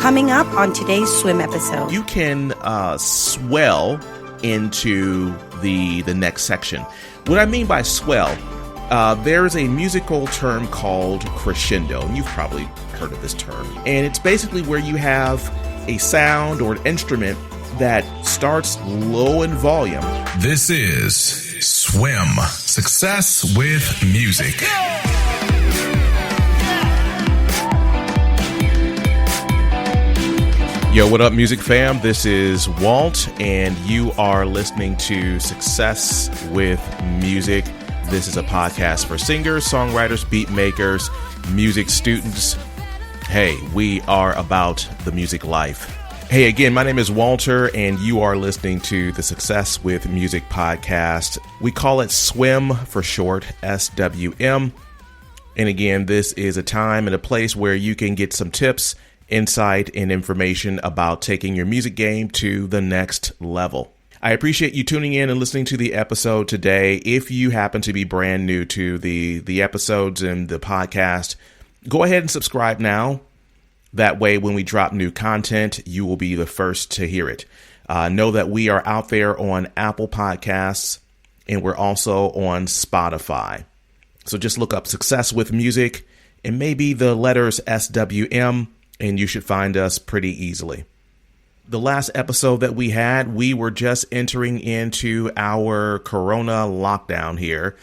Coming up on today's swim episode. You can swell into the next section. What I mean by swell, there's a musical term called crescendo, and you've probably heard of this term. And it's basically where you have a sound or an instrument that starts low in volume. This is Swim, Success with Music. Yo, what up, music fam? This is Walt, and you are listening to Success with Music. This is a podcast for singers, songwriters, beat makers, music students. Hey, we are about the music life. Hey, again, my name is Walter, and you are listening to the Success with Music podcast. We call it SWIM for short, SWM. And again, this is a time and a place where you can get some tips, insight, and information about taking your music game to the next level. I appreciate you tuning in and listening to the episode today. If you happen to be brand new to the episodes and the podcast, go ahead and subscribe now. That way, when we drop new content, you will be the first to hear it. Know that we are out there on Apple Podcasts, and we're also on Spotify. So just look up Success with Music and maybe the letters SWM, and you should find us pretty easily. The last episode that we had, we were just entering into our Corona lockdown here.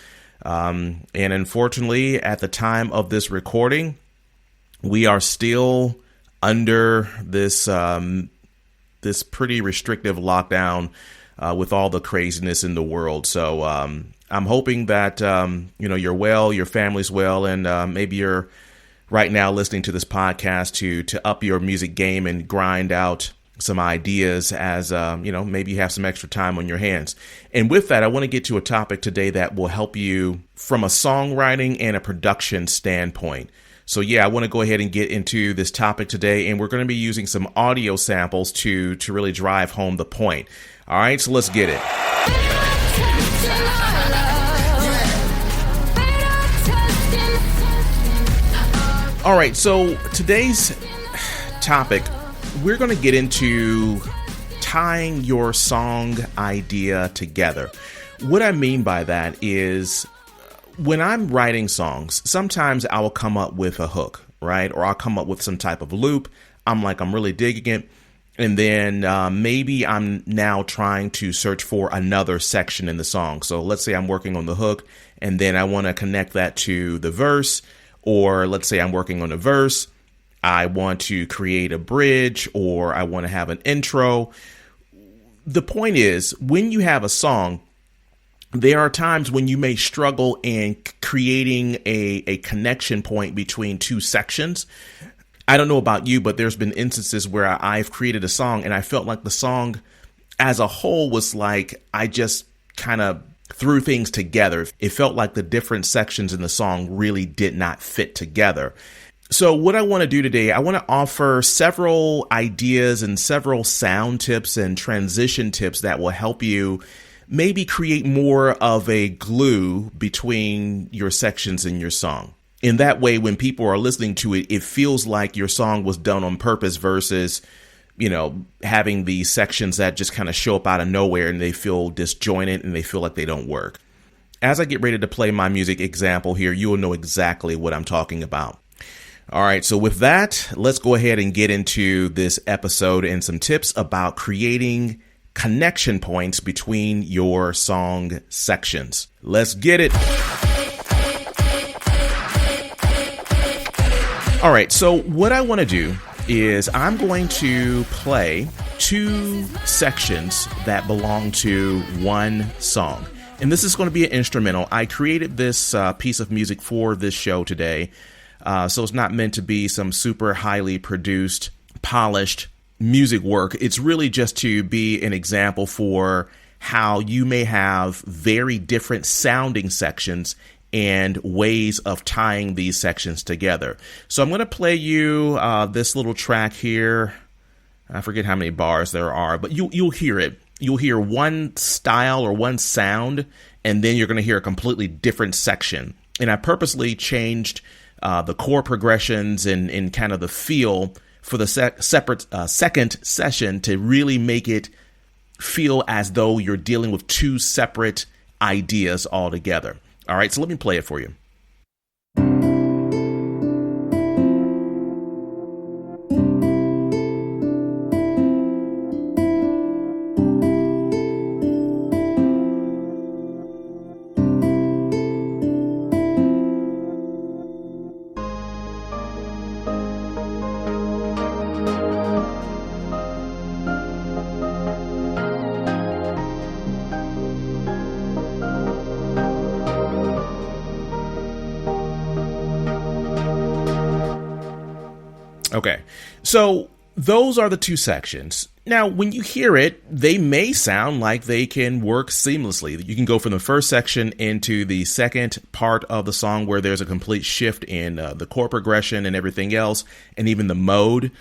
And unfortunately, at the time of this recording, we are still under this this pretty restrictive lockdown with all the craziness in the world. So I'm hoping that you're well, your family's well, and maybe you're right now listening to this podcast to up your music game and grind out some ideas as, maybe you have some extra time on your hands. And with that, I want to get to a topic today that will help you from a songwriting and a production standpoint. So yeah, I want to go ahead and get into this topic today, and we're going to be using some audio samples to really drive home the point. All right, so let's get it. All right, so today's topic, we're going to get into tying your song idea together. What I mean by that is when I'm writing songs, sometimes I will come up with a hook, right? Or I'll come up with some type of loop. I'm really digging it. And then maybe I'm now trying to search for another section in the song. So let's say I'm working on the hook, and then I want to connect that to the verse. Or let's say I'm working on a verse, I want to create a bridge, or I want to have an intro. The point is, when you have a song, there are times when you may struggle in creating a connection point between two sections. I don't know about you, but there's been instances where I've created a song and I felt like the song as a whole was like I just kind of threw things together. It felt like the different sections in the song really did not fit together. So what I want to do today, I want to offer several ideas and several sound tips and transition tips that will help you maybe create more of a glue between your sections in your song. In that way, when people are listening to it, it feels like your song was done on purpose versus having these sections that just kind of show up out of nowhere and they feel disjointed and they feel like they don't work. As I get ready to play my music example here, you will know exactly what I'm talking about. All right, so with that, let's go ahead and get into this episode and some tips about creating connection points between your song sections. Let's get it. All right, so what I want to do is I'm going to play two sections that belong to one song. And this is going to be an instrumental. I created this piece of music for this show today. So it's not meant to be some super highly produced, polished music work. It's really just to be an example for how you may have very different sounding sections and ways of tying these sections together. So I'm going to play you this little track here. I forget how many bars there are, but you'll hear it. You'll hear one style or one sound, and then you're going to hear a completely different section. And I purposely changed the chord progressions and kind of the feel for the separate second session to really make it feel as though you're dealing with two separate ideas altogether. All right, so let me play it for you. Okay, so those are the two sections. Now, when you hear it, they may sound like they can work seamlessly. You can go from the first section into the second part of the song where there's a complete shift in the chord progression and everything else, and even the mode.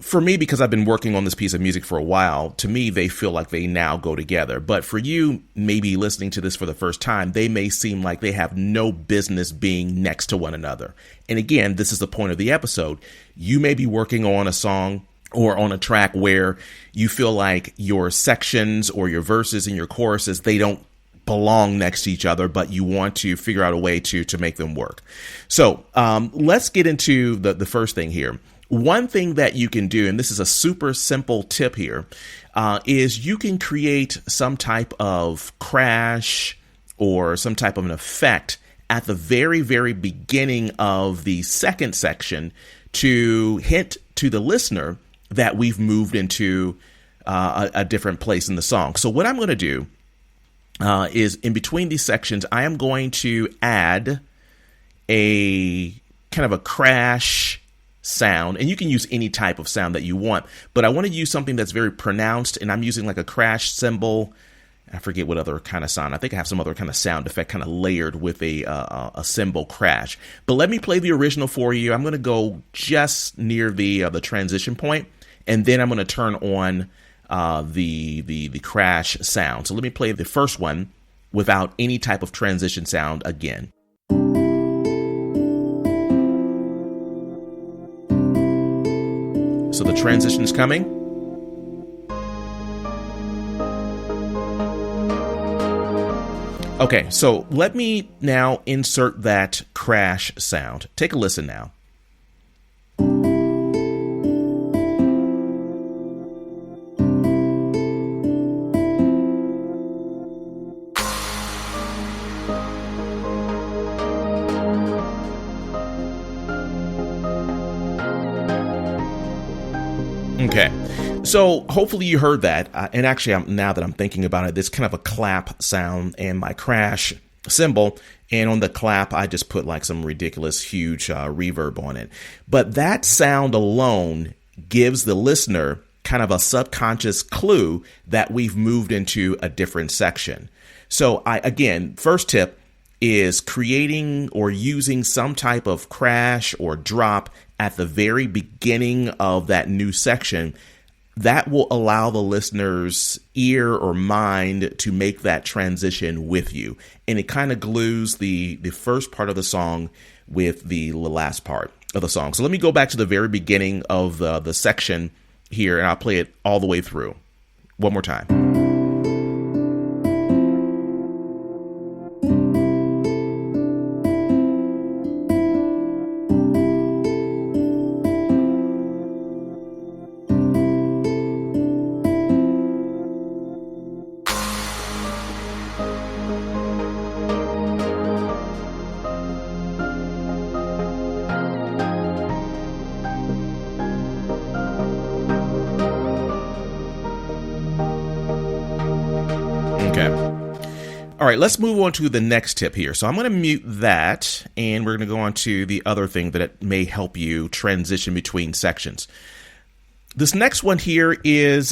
For me, because I've been working on this piece of music for a while, to me, they feel like they now go together. But for you, maybe listening to this for the first time, they may seem like they have no business being next to one another. And again, this is the point of the episode. You may be working on a song or on a track where you feel like your sections or your verses and your choruses, they don't belong next to each other, but you want to figure out a way to make them work. So let's get into the first thing here. One thing that you can do, and this is a super simple tip here, is you can create some type of crash or some type of an effect at the very, very beginning of the second section to hint to the listener that we've moved into a different place in the song. So what I'm going to do is in between these sections, I am going to add a kind of a crash sound, and you can use any type of sound that you want, but I want to use something that's very pronounced, and I'm using like a crash cymbal. I forget what other kind of sound. I think I have some other kind of sound effect kind of layered with a cymbal crash. But let me play the original for you. I'm going to go just near the transition point, and then I'm going to turn on the crash sound. So let me play the first one without any type of transition sound again. So the transition is coming. Okay, so let me now insert that crash sound. Take a listen now. Okay, so hopefully you heard that, and actually now that I'm thinking about it, there's kind of a clap sound and my crash cymbal, and on the clap I just put like some ridiculous huge reverb on it. But that sound alone gives the listener kind of a subconscious clue that we've moved into a different section. So again, first tip is creating or using some type of crash or drop at the very beginning of that new section. That will allow the listener's ear or mind to make that transition with you. And it kind of glues the first part of the song with the last part of the song. So let me go back to the very beginning of the section here, and I'll play it all the way through. One more time. Okay. All right, let's move on to the next tip here. So I'm going to mute that, and we're going to go on to the other thing that it may help you transition between sections. This next one here is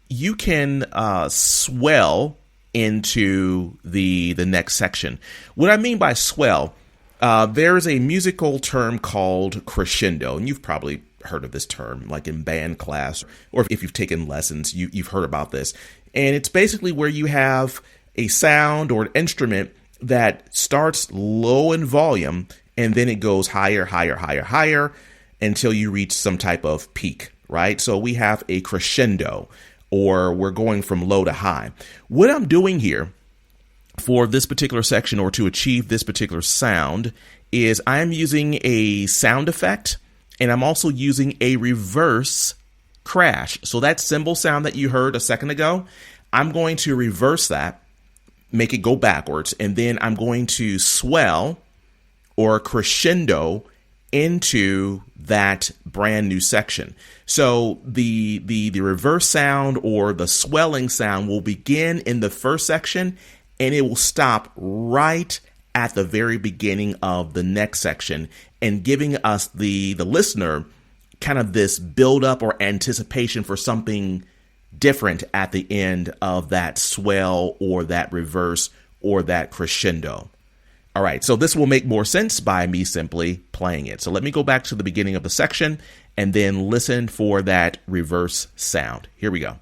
you can swell into the next section. What I mean by swell, there is a musical term called crescendo, and you've probably heard of this term, like in band class, or if you've taken lessons, you've heard about this. And it's basically where you have a sound or an instrument that starts low in volume, and then it goes higher, higher, higher, higher, until you reach some type of peak, right? So we have a crescendo, or we're going from low to high. What I'm doing here for this particular section, or to achieve this particular sound, is I'm using a sound effect, and I'm also using a reverse crash. So that cymbal sound that you heard a second ago, I'm going to reverse that, make it go backwards, and then I'm going to swell or crescendo into that brand new section. So the reverse sound or the swelling sound will begin in the first section, and it will stop right at the very beginning of the next section, and giving us the listener kind of this build up or anticipation for something different at the end of that swell or that reverse or that crescendo. All right, so this will make more sense by me simply playing it. So let me go back to the beginning of the section and then listen for that reverse sound. Here we go.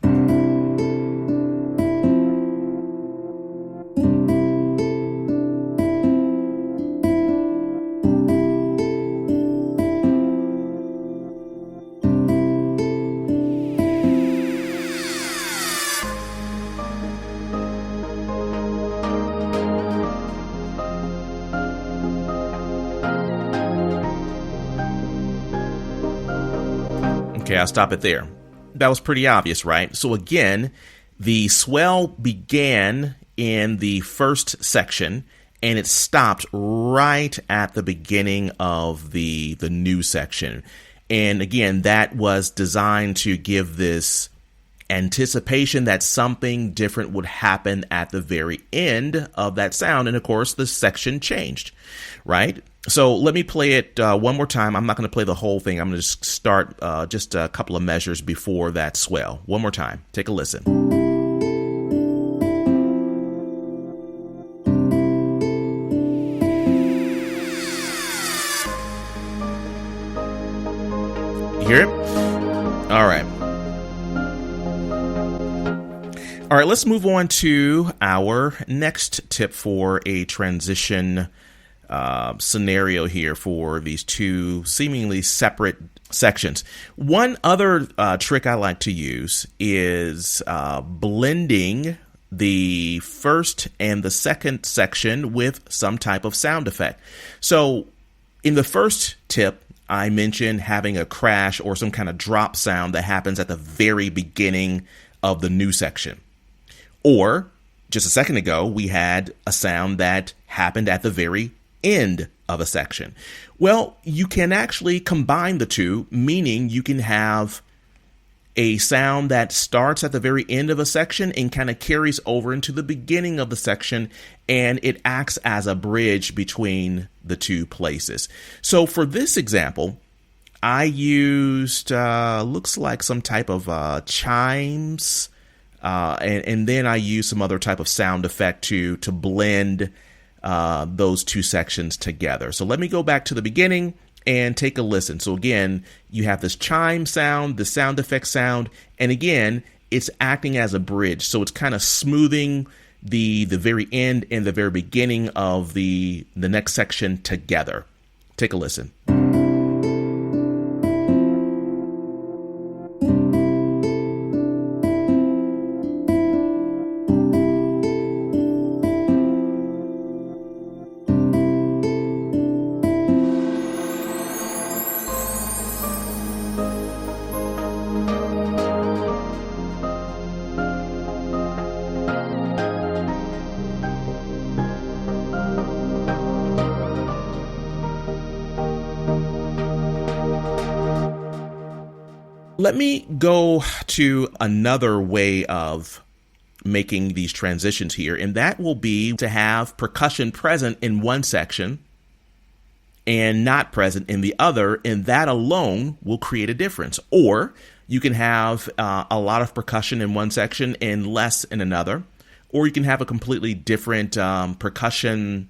Okay, I'll stop it there. That was pretty obvious, right? So again, the swell began in the first section, and it stopped right at the beginning of the new section. And again, that was designed to give this anticipation that something different would happen at the very end of that sound. And of course, the section changed, right? So let me play it one more time. I'm not going to play the whole thing. I'm going to just start just a couple of measures before that swell. One more time. Take a listen. You hear it? All right. All right, let's move on to our next tip for a transition scenario here for these two seemingly separate sections. One other trick I like to use is blending the first and the second section with some type of sound effect. So in the first tip, I mentioned having a crash or some kind of drop sound that happens at the very beginning of the new section. Or just a second ago, we had a sound that happened at the very end of a section. Well, you can actually combine the two, meaning you can have a sound that starts at the very end of a section and kind of carries over into the beginning of the section, and it acts as a bridge between the two places. So for this example, I used looks like some type of chimes, and then I used some other type of sound effect to blend those two sections together. So let me go back to the beginning and take a listen. So again, you have this chime sound, the sound effect sound, and again, it's acting as a bridge. So it's kind of smoothing the very end and the very beginning of the next section together. Take a listen. Let me go to another way of making these transitions here, and that will be to have percussion present in one section and not present in the other, and that alone will create a difference. Or you can have a lot of percussion in one section and less in another, or you can have a completely different percussion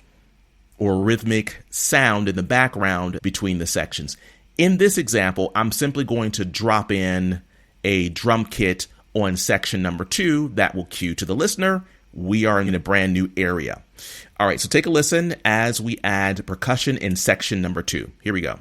or rhythmic sound in the background between the sections. In this example, I'm simply going to drop in a drum kit on section number 2 that will cue to the listener. We are in a brand new area. All right, so take a listen as we add percussion in section number 2. Here we go.